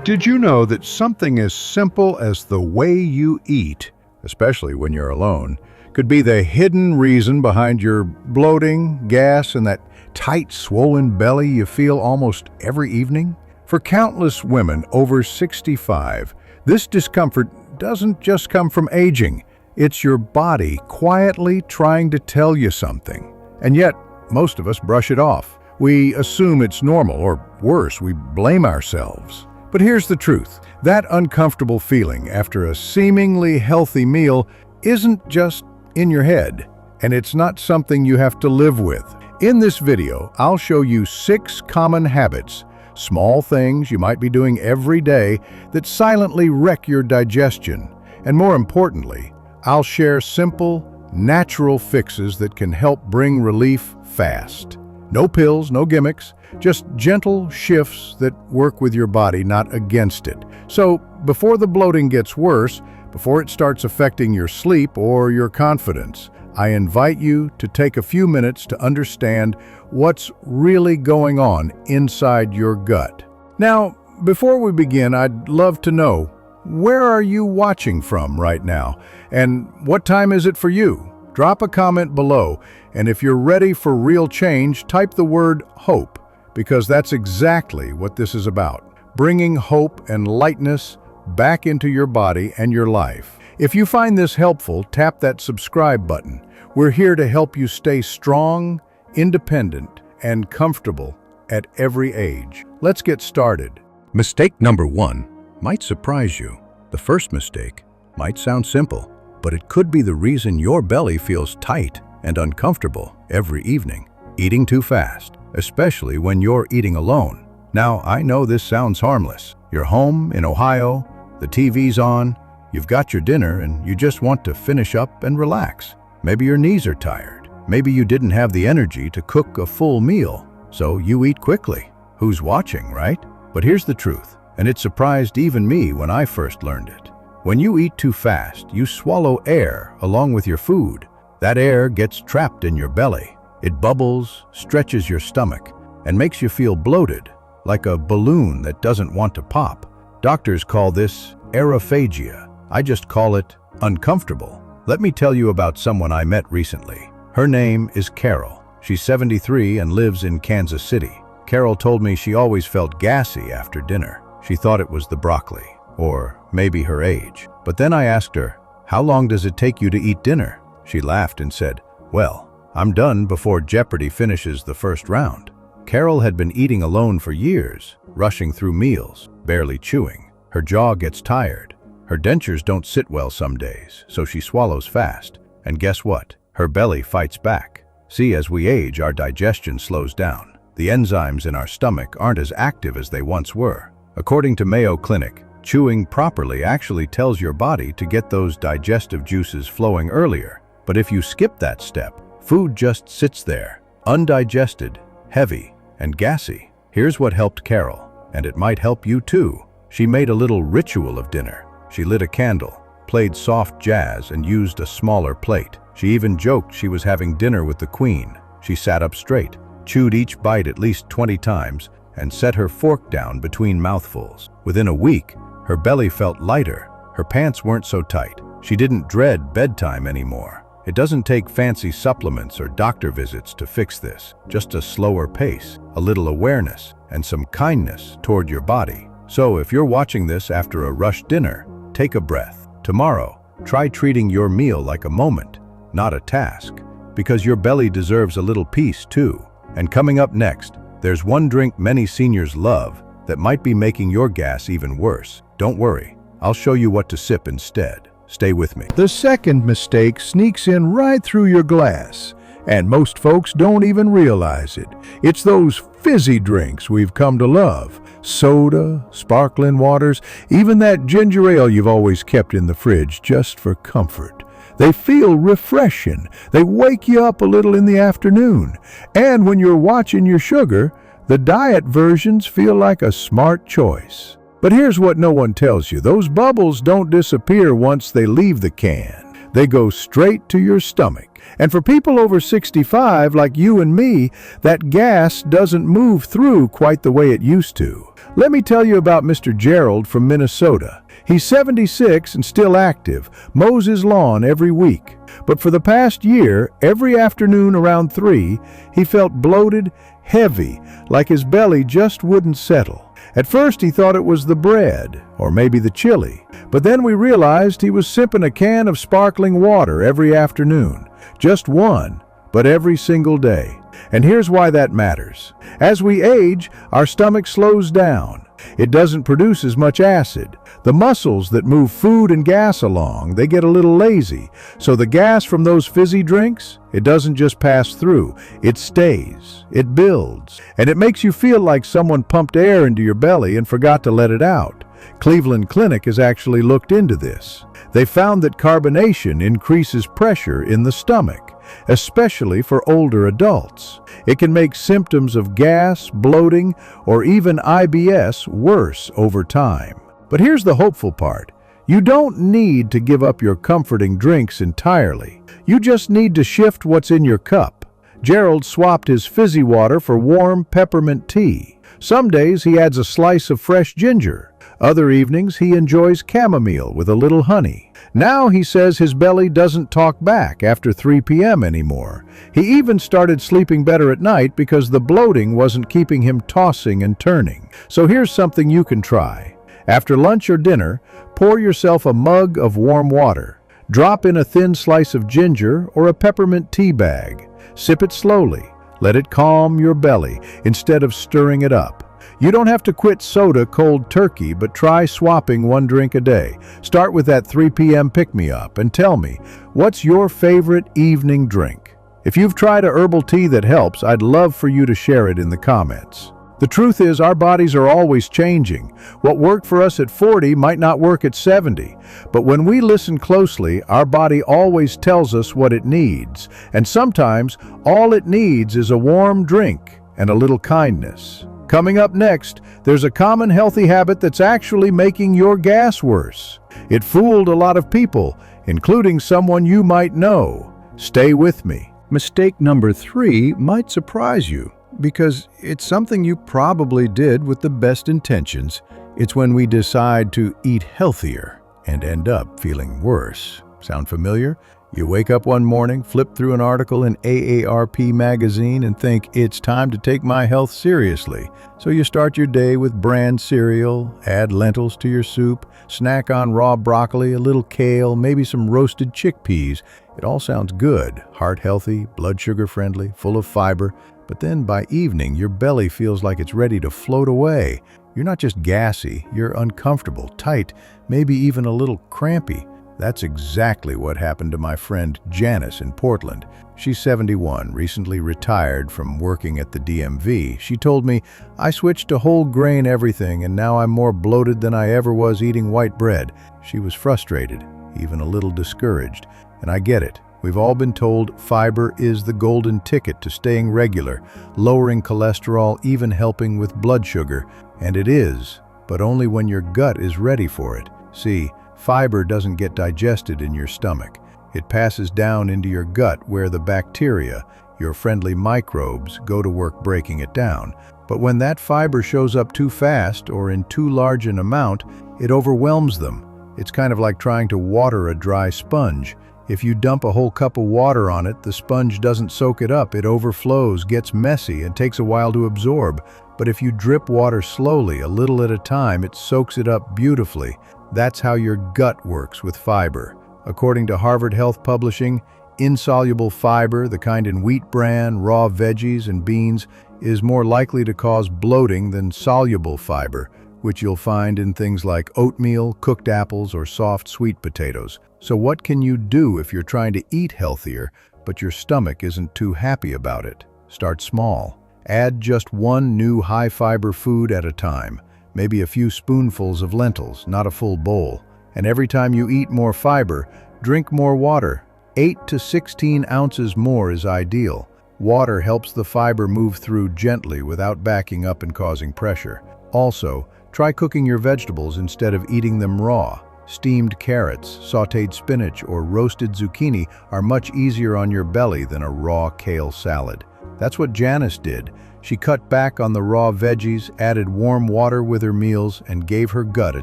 Did you know that something as simple as the way you eat, especially when you're alone, could be the hidden reason behind your bloating, gas, and that tight, swollen belly you feel almost every evening? For countless women over 65, this discomfort doesn't just come from aging. It's your body quietly trying to tell you something. And yet, most of us brush it off. We assume it's normal, or worse, we blame ourselves. But here's the truth. That uncomfortable feeling after a seemingly healthy meal isn't just in your head, and it's not something you have to live with. In this video, I'll show you 6 common habits, small things you might be doing every day that silently wreck your digestion. And more importantly, I'll share simple, natural fixes that can help bring relief fast. No pills, no gimmicks, just gentle shifts that work with your body, not against it. So, before the bloating gets worse, before it starts affecting your sleep or your confidence, I invite you to take a few minutes to understand what's really going on inside your gut. Now, before we begin, I'd love to know, where are you watching from right now? And what time is it for you? Drop a comment below, and if you're ready for real change, type the word HOPE, because that's exactly what this is about, bringing hope and lightness back into your body and your life. If you find this helpful, tap that subscribe button. We're here to help you stay strong, independent, and comfortable at every age. Let's get started. Mistake number 1 might surprise you. The first mistake might sound simple, but it could be the reason your belly feels tight and uncomfortable every evening. Eating too fast, especially when you're eating alone. Now, I know this sounds harmless. You're home in Ohio, the TV's on, you've got your dinner, and you just want to finish up and relax. Maybe your knees are tired. Maybe you didn't have the energy to cook a full meal, so you eat quickly. Who's watching, right? But here's the truth, and it surprised even me when I first learned it. When you eat too fast, you swallow air along with your food. That air gets trapped in your belly. It bubbles, stretches your stomach, and makes you feel bloated, like a balloon that doesn't want to pop. Doctors call this aerophagia. I just call it uncomfortable. Let me tell you about someone I met recently. Her name is Carol. She's 73 and lives in Kansas City. Carol told me she always felt gassy after dinner. She thought it was the broccoli, or maybe her age. But then I asked her, "How long does it take you to eat dinner?" She laughed and said, "Well, I'm done before Jeopardy finishes the first round." Carol had been eating alone for years, rushing through meals, barely chewing. Her jaw gets tired. Her dentures don't sit well some days, so she swallows fast. And guess what? Her belly fights back. See, as we age, our digestion slows down. The enzymes in our stomach aren't as active as they once were. According to Mayo Clinic, chewing properly actually tells your body to get those digestive juices flowing earlier. But if you skip that step, food just sits there, undigested, heavy, and gassy. Here's what helped Carol, and it might help you too. She made a little ritual of dinner. She lit a candle, played soft jazz, and used a smaller plate. She even joked she was having dinner with the Queen. She sat up straight, chewed each bite at least 20 times, and set her fork down between mouthfuls. Within a week, her belly felt lighter. Her pants weren't so tight. She didn't dread bedtime anymore. It doesn't take fancy supplements or doctor visits to fix this. Just a slower pace, a little awareness, and some kindness toward your body. So if you're watching this after a rushed dinner, take a breath. Tomorrow, try treating your meal like a moment, not a task, because your belly deserves a little peace too. And coming up next, there's one drink many seniors love that might be making your gas even worse. Don't worry, I'll show you what to sip instead. Stay with me. The second mistake sneaks in right through your glass, and most folks don't even realize it. It's those fizzy drinks we've come to love. Soda, sparkling waters, even that ginger ale you've always kept in the fridge just for comfort. They feel refreshing. They wake you up a little in the afternoon. And when you're watching your sugar, the diet versions feel like a smart choice. But here's what no one tells you. Those bubbles don't disappear once they leave the can. They go straight to your stomach. And for people over 65 like you and me, that gas doesn't move through quite the way it used to. Let me tell you about Mr. Gerald from Minnesota. He's 76 and still active, mows his lawn every week. But for the past year, every afternoon around 3, he felt bloated, heavy, like his belly just wouldn't settle. At first he thought it was the bread, or maybe the chili. But then we realized he was sipping a can of sparkling water every afternoon. Just one, but every single day. And here's why that matters. As we age, our stomach slows down. It doesn't produce as much acid. The muscles that move food and gas along, they get a little lazy. So the gas from those fizzy drinks, it doesn't just pass through. It stays. It builds. And it makes you feel like someone pumped air into your belly and forgot to let it out. Cleveland Clinic has actually looked into this. They found that carbonation increases pressure in the stomach, especially for older adults. It can make symptoms of gas, bloating, or even IBS worse over time. But here's the hopeful part. You don't need to give up your comforting drinks entirely. You just need to shift what's in your cup. Gerald swapped his fizzy water for warm peppermint tea. Some days he adds a slice of fresh ginger. Other evenings he enjoys chamomile with a little honey. Now he says his belly doesn't talk back after 3 p.m. anymore. He even started sleeping better at night because the bloating wasn't keeping him tossing and turning. So here's something you can try. After lunch or dinner, pour yourself a mug of warm water. Drop in a thin slice of ginger or a peppermint tea bag. Sip it slowly. Let it calm your belly instead of stirring it up. You don't have to quit soda cold turkey, but try swapping one drink a day. Start with that 3 p.m. pick-me-up and tell me, what's your favorite evening drink? If you've tried a herbal tea that helps, I'd love for you to share it in the comments. The truth is, our bodies are always changing. What worked for us at 40 might not work at 70. But when we listen closely, our body always tells us what it needs. And sometimes, all it needs is a warm drink and a little kindness. Coming up next, there's a common healthy habit that's actually making your gas worse. It fooled a lot of people, including someone you might know. Stay with me. Mistake number 3 might surprise you, because it's something you probably did with the best intentions. It's when we decide to eat healthier and end up feeling worse. Sound familiar? You wake up one morning, flip through an article in AARP magazine and think, it's time to take my health seriously. So you start your day with bran cereal, add lentils to your soup, snack on raw broccoli, a little kale, maybe some roasted chickpeas. It all sounds good, heart healthy, blood sugar friendly, full of fiber. But then by evening, your belly feels like it's ready to float away. You're not just gassy, you're uncomfortable, tight, maybe even a little crampy. That's exactly what happened to my friend Janice in Portland. She's 71, recently retired from working at the DMV. She told me, I switched to whole grain everything and now I'm more bloated than I ever was eating white bread. She was frustrated, even a little discouraged. And I get it. We've all been told fiber is the golden ticket to staying regular, lowering cholesterol, even helping with blood sugar. And it is, but only when your gut is ready for it. See, fiber doesn't get digested in your stomach. It passes down into your gut where the bacteria, your friendly microbes, go to work breaking it down. But when that fiber shows up too fast or in too large an amount, it overwhelms them. It's kind of like trying to water a dry sponge. If you dump a whole cup of water on it, the sponge doesn't soak it up. It overflows, gets messy, and takes a while to absorb. But if you drip water slowly, a little at a time, it soaks it up beautifully. That's how your gut works with fiber. According to Harvard Health Publishing, insoluble fiber, the kind in wheat bran, raw veggies, and beans, is more likely to cause bloating than soluble fiber, which you'll find in things like oatmeal, cooked apples, or soft sweet potatoes. So what can you do if you're trying to eat healthier, but your stomach isn't too happy about it? Start small. Add just one new high-fiber food at a time. Maybe a few spoonfuls of lentils, not a full bowl. And every time you eat more fiber, drink more water. 8 to 16 ounces more is ideal. Water helps the fiber move through gently without backing up and causing pressure. Also, try cooking your vegetables instead of eating them raw. Steamed carrots, sautéed spinach, or roasted zucchini are much easier on your belly than a raw kale salad. That's what Janice did. She cut back on the raw veggies, added warm water with her meals, and gave her gut a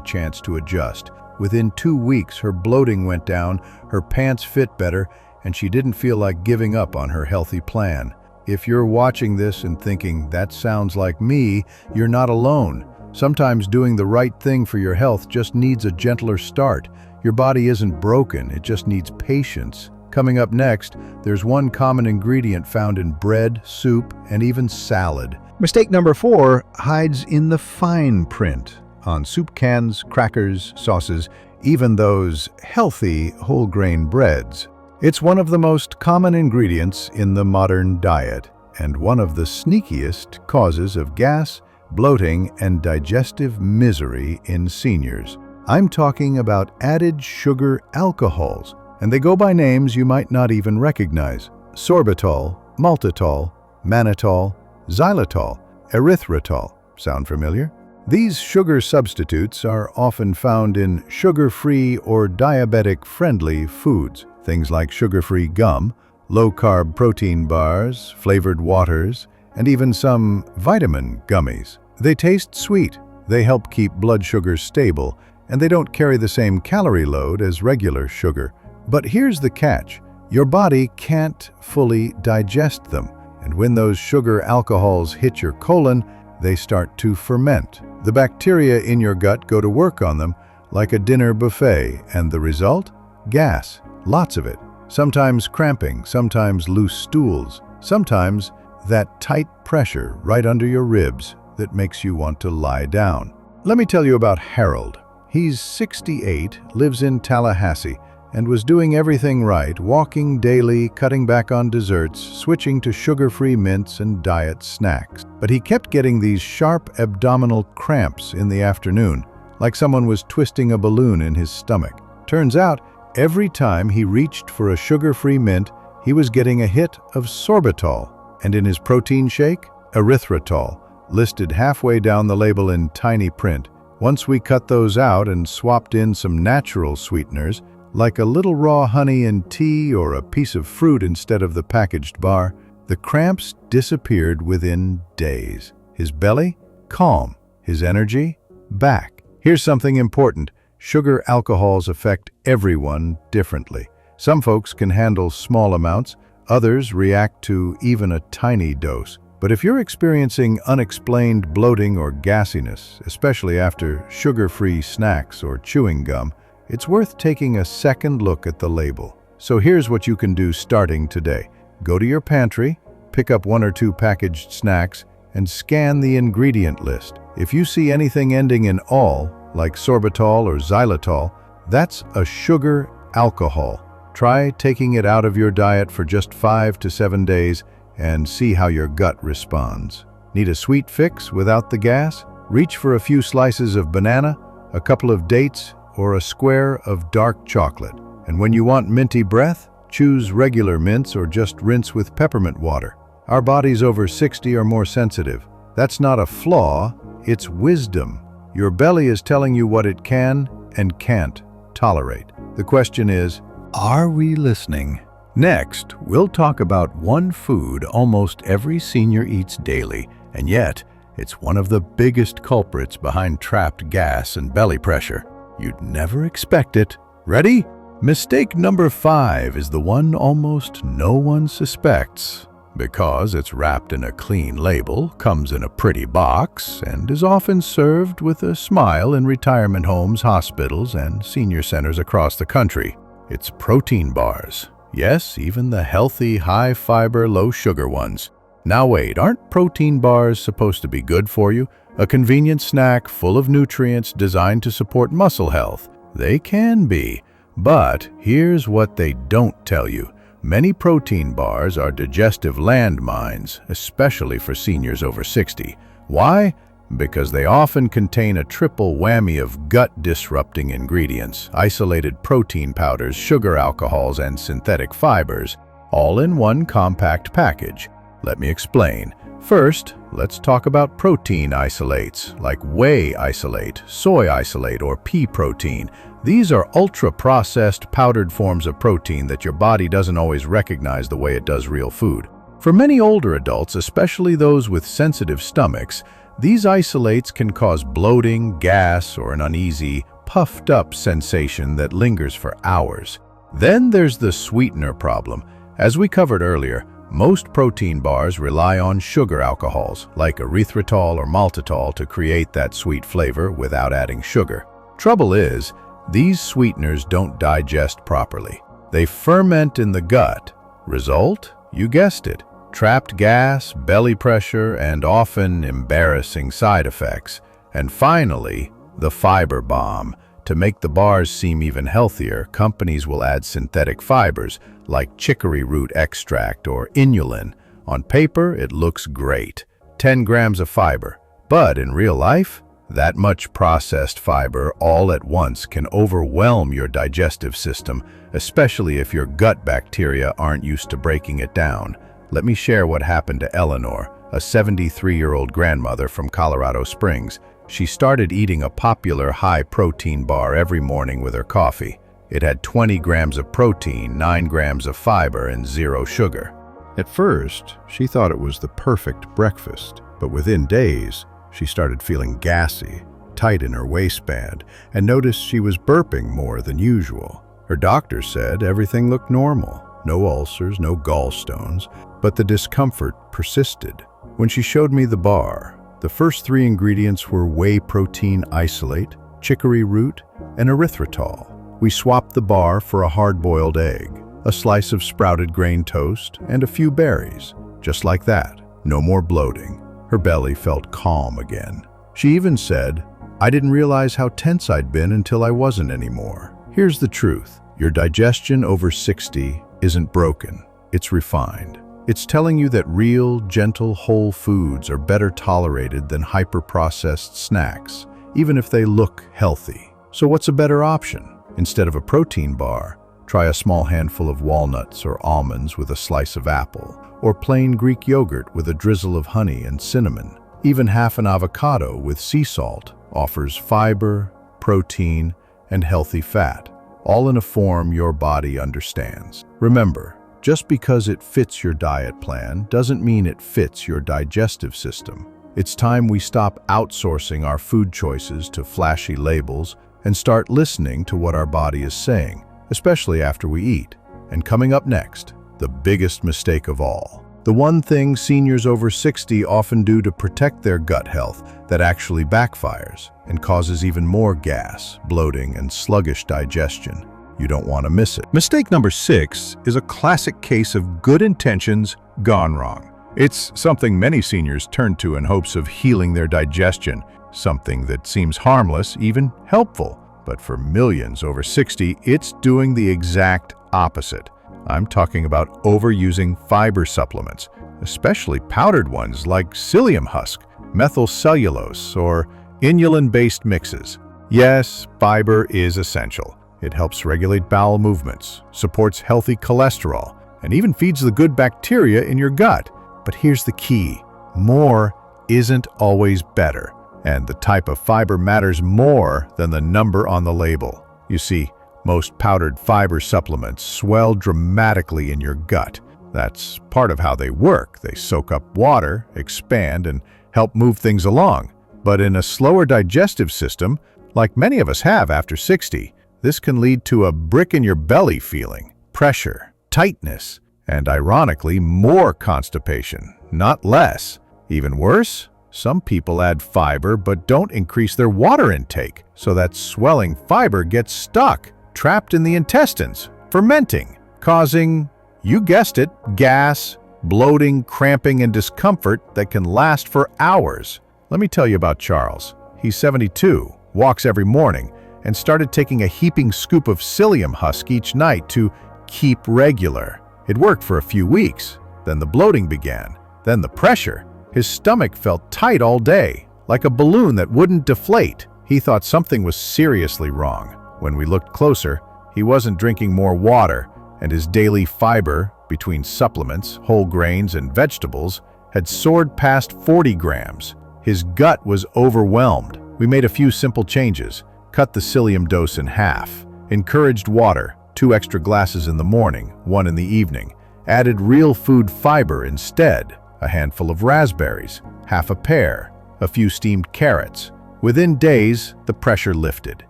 chance to adjust. Within 2 weeks, her bloating went down, her pants fit better, and she didn't feel like giving up on her healthy plan. If you're watching this and thinking, "That sounds like me," you're not alone. Sometimes doing the right thing for your health just needs a gentler start. Your body isn't broken, it just needs patience. Coming up next, there's one common ingredient found in bread, soup, and even salad. Mistake number 4 hides in the fine print on soup cans, crackers, sauces, even those healthy whole grain breads. It's one of the most common ingredients in the modern diet, and one of the sneakiest causes of gas, bloating, and digestive misery in seniors. I'm talking about added sugar alcohols, and they go by names you might not even recognize: sorbitol, maltitol, mannitol, xylitol, erythritol. Sound familiar? These sugar substitutes are often found in sugar-free or diabetic-friendly foods, things like sugar-free gum, low-carb protein bars, flavored waters, and even some vitamin gummies. They taste sweet, they help keep blood sugar stable, and they don't carry the same calorie load as regular sugar. But here's the catch: your body can't fully digest them, and when those sugar alcohols hit your colon, they start to ferment. The bacteria in your gut go to work on them like a dinner buffet, and the result? Gas. Lots of it. Sometimes cramping, sometimes loose stools, sometimes that tight pressure right under your ribs that makes you want to lie down. Let me tell you about Harold. He's 68, lives in Tallahassee, and was doing everything right, walking daily, cutting back on desserts, switching to sugar-free mints and diet snacks. But he kept getting these sharp abdominal cramps in the afternoon, like someone was twisting a balloon in his stomach. Turns out, every time he reached for a sugar-free mint, he was getting a hit of sorbitol, and in his protein shake, erythritol, listed halfway down the label in tiny print. Once we cut those out and swapped in some natural sweeteners, like a little raw honey in tea or a piece of fruit instead of the packaged bar, the cramps disappeared within days. His belly? Calm. His energy? Back. Here's something important. Sugar alcohols affect everyone differently. Some folks can handle small amounts, others react to even a tiny dose. But if you're experiencing unexplained bloating or gassiness, especially after sugar-free snacks or chewing gum, it's worth taking a second look at the label. So here's what you can do starting today. Go to your pantry, pick up 1 or 2 packaged snacks, and scan the ingredient list. If you see anything ending in "all," like sorbitol or xylitol, that's a sugar alcohol. Try taking it out of your diet for just 5 to 7 days and see how your gut responds. Need a sweet fix without the gas? Reach for a few slices of banana, a couple of dates, or a square of dark chocolate. And when you want minty breath, choose regular mints or just rinse with peppermint water. Our bodies over 60 are more sensitive. That's not a flaw, it's wisdom. Your belly is telling you what it can and can't tolerate. The question is, are we listening? Next, we'll talk about one food almost every senior eats daily, and yet it's one of the biggest culprits behind trapped gas and belly pressure. You'd never expect it. Ready? Mistake number 5 is the one almost no one suspects. Because it's wrapped in a clean label, comes in a pretty box, and is often served with a smile in retirement homes, hospitals, and senior centers across the country. It's protein bars. Yes, even the healthy, high-fiber, low-sugar ones. Now wait, aren't protein bars supposed to be good for you? A convenient snack full of nutrients designed to support muscle health. They can be, but here's what they don't tell you. Many protein bars are digestive landmines, especially for seniors over 60. Why? Because they often contain a triple whammy of gut-disrupting ingredients, isolated protein powders, sugar alcohols, and synthetic fibers, all in one compact package. Let me explain. First, let's talk about protein isolates, like whey isolate, soy isolate, or pea protein. These are ultra-processed, powdered forms of protein that your body doesn't always recognize the way it does real food. For many older adults, especially those with sensitive stomachs, these isolates can cause bloating, gas, or an uneasy, puffed-up sensation that lingers for hours. Then there's the sweetener problem. As we covered earlier, most protein bars rely on sugar alcohols, like erythritol or maltitol, to create that sweet flavor without adding sugar. Trouble is, these sweeteners don't digest properly. They ferment in the gut. Result? You guessed it. Trapped gas, belly pressure, and often embarrassing side effects. And finally, the fiber bomb. To make the bars seem even healthier, companies will add synthetic fibers like chicory root extract or inulin. On paper, it looks great. 10 grams of fiber. But in real life, that much processed fiber all at once can overwhelm your digestive system, especially if your gut bacteria aren't used to breaking it down. Let me share what happened to Eleanor, a 73-year-old grandmother from Colorado Springs. She started eating a popular high-protein bar every morning with her coffee. It had 20 grams of protein, 9 grams of fiber, and 0 sugar. At first, she thought it was the perfect breakfast, but within days, she started feeling gassy, tight in her waistband, and noticed she was burping more than usual. Her doctor said everything looked normal, no ulcers, no gallstones, but the discomfort persisted. When she showed me the bar, the first 3 ingredients were whey protein isolate, chicory root, and erythritol. We swapped the bar for a hard-boiled egg, a slice of sprouted grain toast, and a few berries. Just like that, no more bloating. Her belly felt calm again. She even said, "I didn't realize how tense I'd been until I wasn't anymore." Here's the truth. Your digestion over 60 isn't broken. It's refined. It's telling you that real, gentle, whole foods are better tolerated than hyper-processed snacks, even if they look healthy. So what's a better option? Instead of a protein bar, try a small handful of walnuts or almonds with a slice of apple, or plain Greek yogurt with a drizzle of honey and cinnamon. Even half an avocado with sea salt offers fiber, protein, and healthy fat, all in a form your body understands. Remember, just because it fits your diet plan doesn't mean it fits your digestive system. It's time we stop outsourcing our food choices to flashy labels and start listening to what our body is saying, especially after we eat. And coming up next, the biggest mistake of all. The one thing seniors over 60 often do to protect their gut health that actually backfires and causes even more gas, bloating, and sluggish digestion. You don't want to miss it. Mistake number 6 is a classic case of good intentions gone wrong. It's something many seniors turn to in hopes of healing their digestion, something that seems harmless, even helpful. But for millions over 60, it's doing the exact opposite. I'm talking about overusing fiber supplements, especially powdered ones like psyllium husk, methylcellulose, or inulin-based mixes. Yes, fiber is essential. It helps regulate bowel movements, supports healthy cholesterol, and even feeds the good bacteria in your gut. But here's the key. More isn't always better, and the type of fiber matters more than the number on the label. You see, most powdered fiber supplements swell dramatically in your gut. That's part of how they work. They soak up water, expand, and help move things along. But in a slower digestive system, like many of us have after 60, this can lead to a brick-in-your-belly feeling, pressure, tightness, and ironically, more constipation, not less. Even worse, some people add fiber but don't increase their water intake, so that swelling fiber gets stuck, trapped in the intestines, fermenting, causing, you guessed it, gas, bloating, cramping, and discomfort that can last for hours. Let me tell you about Charles. He's 72, walks every morning, and started taking a heaping scoop of psyllium husk each night to keep regular. It worked for a few weeks. Then the bloating began. Then the pressure. His stomach felt tight all day, like a balloon that wouldn't deflate. He thought something was seriously wrong. When we looked closer, he wasn't drinking more water, and his daily fiber, between supplements, whole grains, and vegetables, had soared past 40 grams. His gut was overwhelmed. We made a few simple changes. Cut the psyllium dose in half. Encouraged water, 2 extra glasses in the morning, 1 in the evening. Added real food fiber instead, a handful of raspberries, half a pear, a few steamed carrots. Within days, the pressure lifted.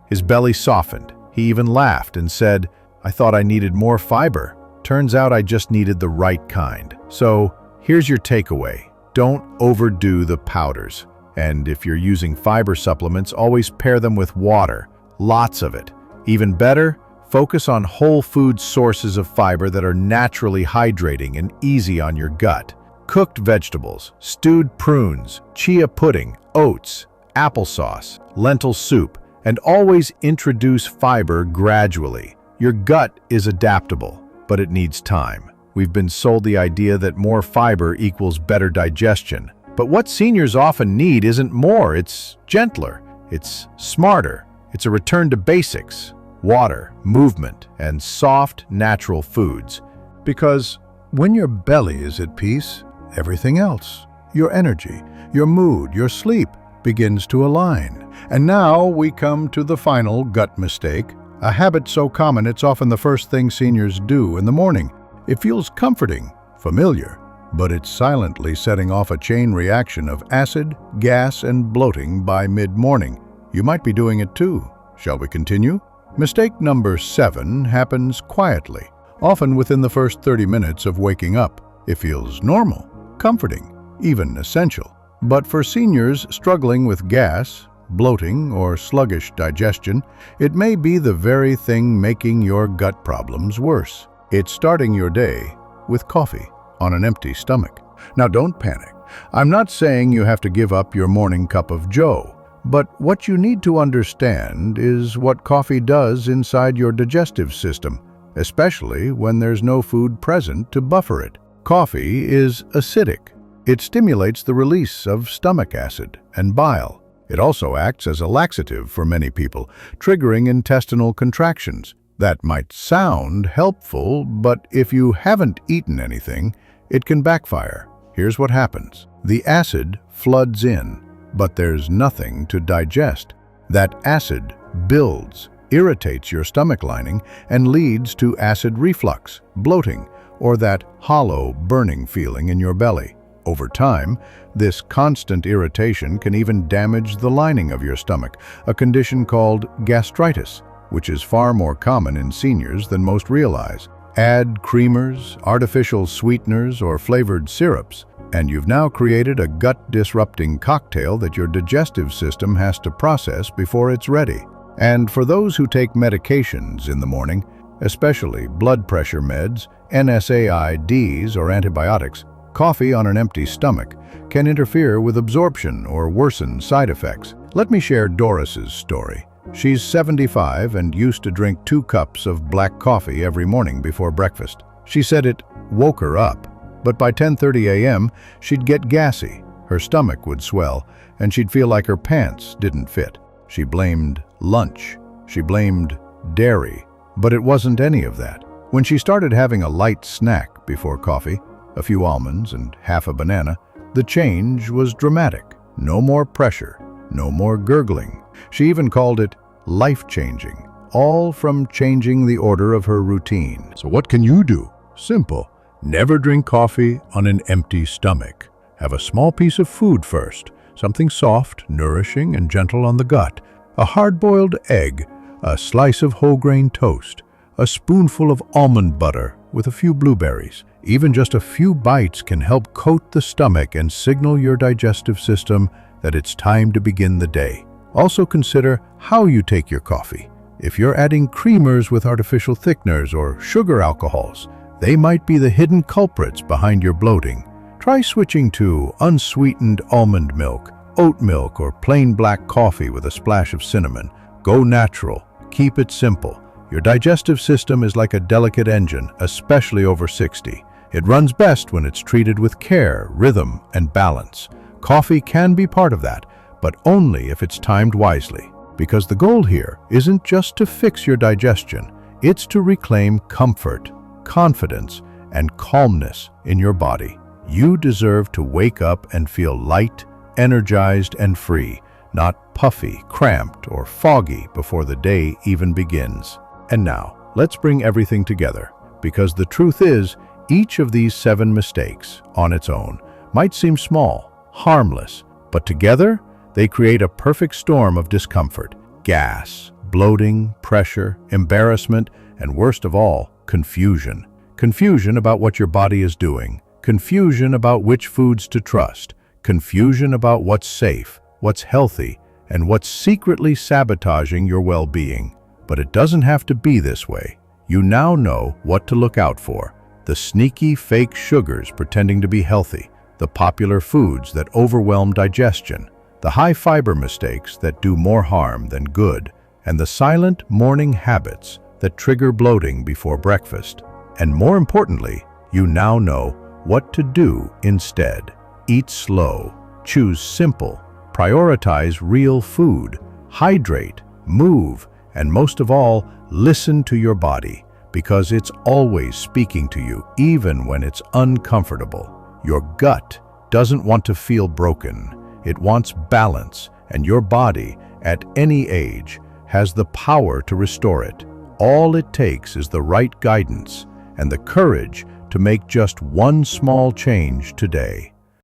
His belly softened. He even laughed and said, "I thought I needed more fiber. Turns out I just needed the right kind." So, here's your takeaway. Don't overdo the powders. And if you're using fiber supplements, always pair them with water. Lots of it. Even better, focus on whole food sources of fiber that are naturally hydrating and easy on your gut. Cooked vegetables, stewed prunes, chia pudding, oats, applesauce, lentil soup, and always introduce fiber gradually. Your gut is adaptable, but it needs time. We've been sold the idea that more fiber equals better digestion. But what seniors often need isn't more, it's gentler, it's smarter, it's a return to basics, water, movement, and soft, natural foods. Because when your belly is at peace, everything else, your energy, your mood, your sleep, begins to align. And now we come to the final gut mistake, a habit so common it's often the first thing seniors do in the morning. It feels comforting, familiar, but it's silently setting off a chain reaction of acid, gas, and bloating by mid-morning. You might be doing it too. Shall we continue? Mistake number 7 happens quietly, often within the first 30 minutes of waking up. It feels normal, comforting, even essential. But for seniors struggling with gas, bloating, or sluggish digestion, it may be the very thing making your gut problems worse. It's starting your day with coffee on an empty stomach. Now don't panic. I'm not saying you have to give up your morning cup of joe, but what you need to understand is what coffee does inside your digestive system, especially when there's no food present to buffer it. Coffee is acidic. It stimulates the release of stomach acid and bile. It also acts as a laxative for many people, triggering intestinal contractions. That might sound helpful, but if you haven't eaten anything, it can backfire. Here's what happens. The acid floods in, but there's nothing to digest. That acid builds, irritates your stomach lining, and leads to acid reflux, bloating, or that hollow, burning feeling in your belly. Over time, this constant irritation can even damage the lining of your stomach, a condition called gastritis, which is far more common in seniors than most realize. Add creamers, artificial sweeteners, or flavored syrups, and you've now created a gut-disrupting cocktail that your digestive system has to process before it's ready. And for those who take medications in the morning, especially blood pressure meds, NSAIDs, or antibiotics, coffee on an empty stomach can interfere with absorption or worsen side effects. Let me share Doris's story. She's 75 and used to drink 2 cups of black coffee every morning before breakfast. She said it woke her up, but by 10:30 a.m., she'd get gassy, her stomach would swell, and she'd feel like her pants didn't fit. She blamed lunch. She blamed dairy, but it wasn't any of that. When she started having a light snack before coffee, a few almonds and half a banana, the change was dramatic. No more pressure, no more gurgling. She even called it life-changing, all from changing the order of her routine. So what can you do? Simple. Never drink coffee on an empty stomach. Have a small piece of food first, something soft, nourishing, and gentle on the gut. A hard-boiled egg, a slice of whole grain toast, a spoonful of almond butter with a few blueberries. Even just a few bites can help coat the stomach and signal your digestive system that it's time to begin the day. Also consider how you take your coffee. If you're adding creamers with artificial thickeners or sugar alcohols, they might be the hidden culprits behind your bloating. Try switching to unsweetened almond milk, oat milk, or plain black coffee with a splash of cinnamon. Go natural. Keep it simple. Your digestive system is like a delicate engine, especially over 60. It runs best when it's treated with care, rhythm, and balance. Coffee can be part of that, but only if it's timed wisely. Because the goal here isn't just to fix your digestion, it's to reclaim comfort, confidence, and calmness in your body. You deserve to wake up and feel light, energized, and free, not puffy, cramped, or foggy before the day even begins. And now, let's bring everything together, because the truth is, each of these 7 mistakes, on its own, might seem small, harmless, but together, they create a perfect storm of discomfort, gas, bloating, pressure, embarrassment, and worst of all, confusion. Confusion about what your body is doing, confusion about which foods to trust, confusion about what's safe, what's healthy, and what's secretly sabotaging your well-being. But it doesn't have to be this way. You now know what to look out for. The sneaky fake sugars pretending to be healthy, the popular foods that overwhelm digestion, the high-fiber mistakes that do more harm than good, and the silent morning habits that trigger bloating before breakfast. And more importantly, you now know what to do instead. Eat slow, choose simple, prioritize real food, hydrate, move, and most of all, listen to your body, because it's always speaking to you, even when it's uncomfortable. Your gut doesn't want to feel broken. It wants balance, and your body, at any age, has the power to restore it. All it takes is the right guidance and the courage to make just one small change today.